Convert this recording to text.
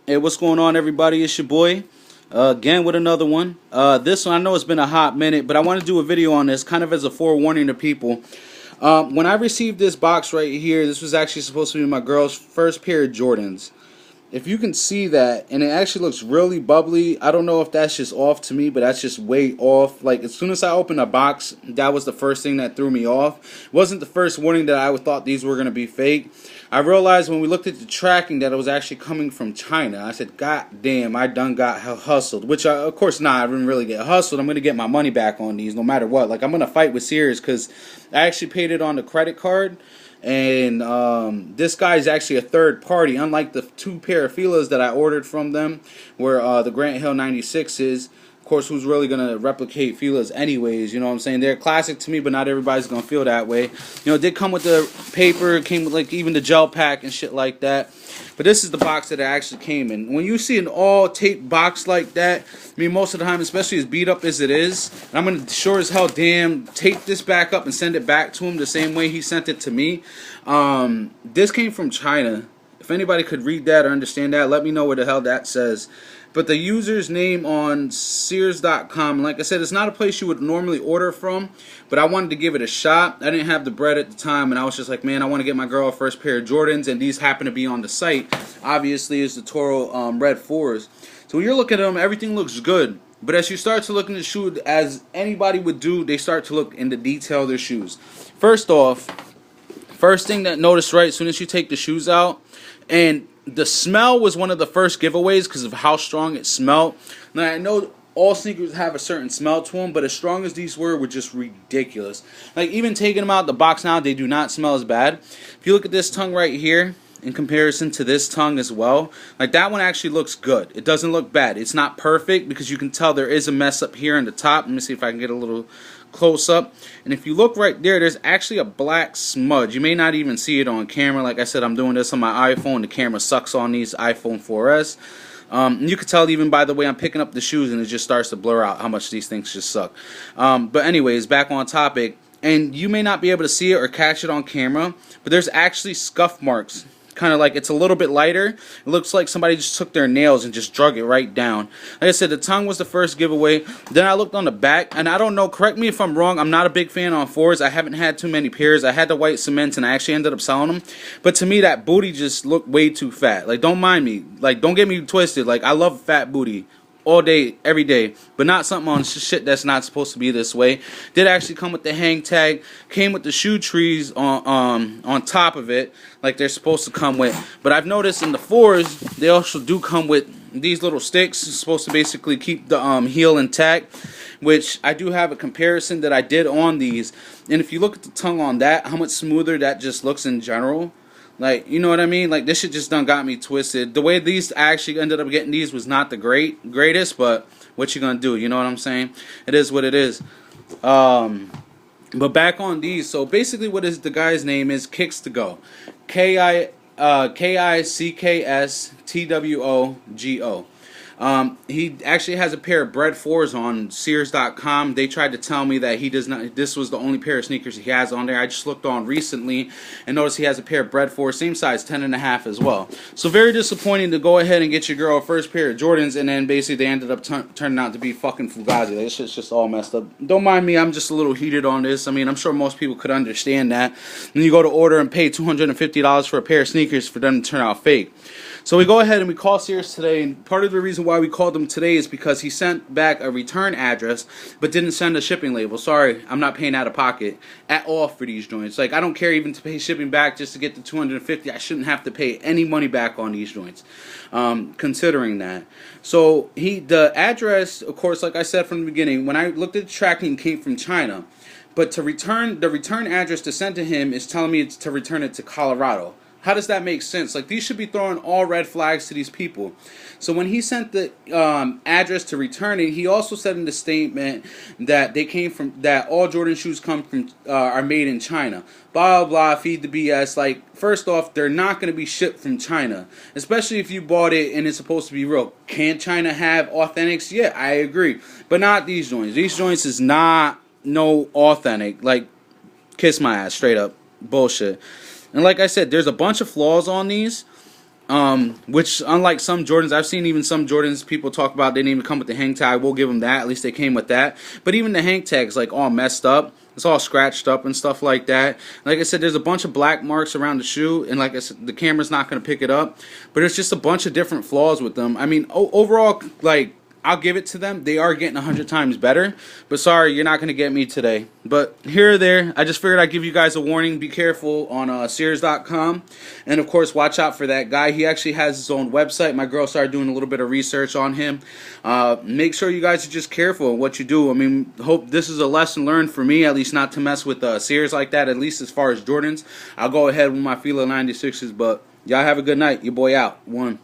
Hey, what's going on, everybody? It's your boy again with another one. This one, I know it's been a hot minute, but I want to do a video on this kind of as a forewarning to people. When I received this box right here, this was actually supposed to be my girl's first pair of Jordans. If you can see that, and it actually looks really bubbly. I don't know if that's just off to me, but that's just way off. Like, as soon as I opened the box, that was the first thing that threw me off. It wasn't the first warning that I thought these were going to be fake. I realized when we looked at the tracking that it was actually coming from China. I said, God damn, I done got hustled. Which, of course not, I didn't really get hustled. I'm going to get my money back on these no matter what. Like, I'm going to fight with Sears because I actually paid it on the credit card. And this guy is actually a third party, unlike the two pair of Fila's that I ordered from them, where the Grant Hill 96 is. Of course, who's really going to replicate Fila's anyways, you know what I'm saying? They're a classic to me, but not everybody's going to feel that way. You know, it did come with the paper, it came with like even the gel pack and shit like that. But this is the box that it actually came in. When you see an all-taped box like that, I mean, most of the time, especially as beat up as it is, and I'm going to sure as hell damn tape this back up and send it back to him the same way he sent it to me. This came from China. If anybody could read that or understand that, let me know what the hell that says. But the user's name on Sears.com, like I said, it's not a place you would normally order from, but I wanted to give it a shot. I didn't have the bread at the time, and I was just like, man, I want to get my girl a first pair of Jordans, and these happen to be on the site. Obviously, it's the Toro Red 4s. So when you're looking at them, everything looks good. But as you start to look in the shoe, as anybody would do, they start to look in the detail of their shoes. First off, first thing that noticed right as soon as you take the shoes out, and the smell was one of the first giveaways because of how strong it smelled. Now, I know all sneakers have a certain smell to them, but as strong as these were just ridiculous. Like, even taking them out of the box now, they do not smell as bad. If you look at this tongue right here, in comparison to this tongue as well, like that one actually looks good. It doesn't look bad. It's not perfect because you can tell there is a mess up here in the top. Let me see if I can get a little close up. And if you look right there, there's actually a black smudge. You may not even see it on camera. Like I said, I'm doing this on my iPhone. The camera sucks on these iPhone 4S. And you can tell even by the way I'm picking up the shoes, and it just starts to blur out how much these things just suck. But anyways, back on topic. And you may not be able to see it or catch it on camera, but there's actually scuff marks. Kind of like it's a little bit lighter. It looks like somebody just took their nails and just drug it right down. Like I said, the tongue was the first giveaway. Then I looked on the back, and I don't know, correct me if I'm wrong, I'm not a big fan on 4s. I haven't had too many pairs. I had the white cement, and I actually ended up selling them. But to me, that booty just looked way too fat. Like, don't mind me. Like, don't get me twisted. Like, I love fat booty all day, every day, but not something on shit that's not supposed to be this way. Did actually come with the hang tag, came with the shoe trees on top of it, like they're supposed to come with. But I've noticed in the 4s, they also do come with these little sticks. It's supposed to basically keep the heel intact, which I do have a comparison that I did on these. And if you look at the tongue on that, how much smoother that just looks in general. Like, you know what I mean? Like, this shit just done got me twisted. The way these actually ended up getting these was not the greatest, but what you gonna do? You know what I'm saying? It is what it is. But back on these, so basically what is the guy's name is kickstwogo. Kickstwogo. He actually has a pair of Bread 4s on Sears.com. They tried to tell me that he does not. This was the only pair of sneakers he has on there. I just looked on recently and noticed he has a pair of Bread 4s, same size, 10.5 as well. So very disappointing to go ahead and get your girl a first pair of Jordans, and then basically they ended up turning out to be fucking fugazi. This shit's just all messed up. Don't mind me. I'm just a little heated on this. I mean, I'm sure most people could understand that. Then you go to order and pay $250 for a pair of sneakers for them to turn out fake. So we go ahead and we call Sears today, and part of the reason why we called him today is because he sent back a return address but didn't send a shipping label. Sorry, I'm not paying out of pocket at all for these joints. Like, I don't care even to pay shipping back just to get the $250. I shouldn't have to pay any money back on these joints, considering that. So the address, of course, like I said from the beginning, when I looked at the tracking, came from China. But the return address to send to him is telling me it's to return it to Colorado. How does that make sense? Like, these should be throwing all red flags to these people. So when he sent the address to return it, he also said in the statement that that all Jordan shoes are made in China. Blah, blah, blah, feed the BS. Like, first off, they're not going to be shipped from China, especially if you bought it and it's supposed to be real. Can China have authentics? Yeah, I agree. But not these joints. These joints is not no authentic. Like, kiss my ass, straight up. Bullshit. And like I said, there's a bunch of flaws on these. Which unlike some Jordans, I've seen even some Jordans people talk about, they didn't even come with the hang tag. We'll give them that. At least they came with that. But even the hang tag's like all messed up. It's all scratched up and stuff like that. Like I said, there's a bunch of black marks around the shoe, and like I said, the camera's not going to pick it up. But it's just a bunch of different flaws with them. I mean, overall, like, I'll give it to them. They are getting 100 times better. But sorry, you're not going to get me today. But here or there, I just figured I'd give you guys a warning. Be careful on Sears.com. And, of course, watch out for that guy. He actually has his own website. My girl started doing a little bit of research on him. Make sure you guys are just careful in what you do. I mean, hope this is a lesson learned for me, at least not to mess with Sears like that, at least as far as Jordans. I'll go ahead with my Fila 96s. But y'all have a good night. Your boy out. 1.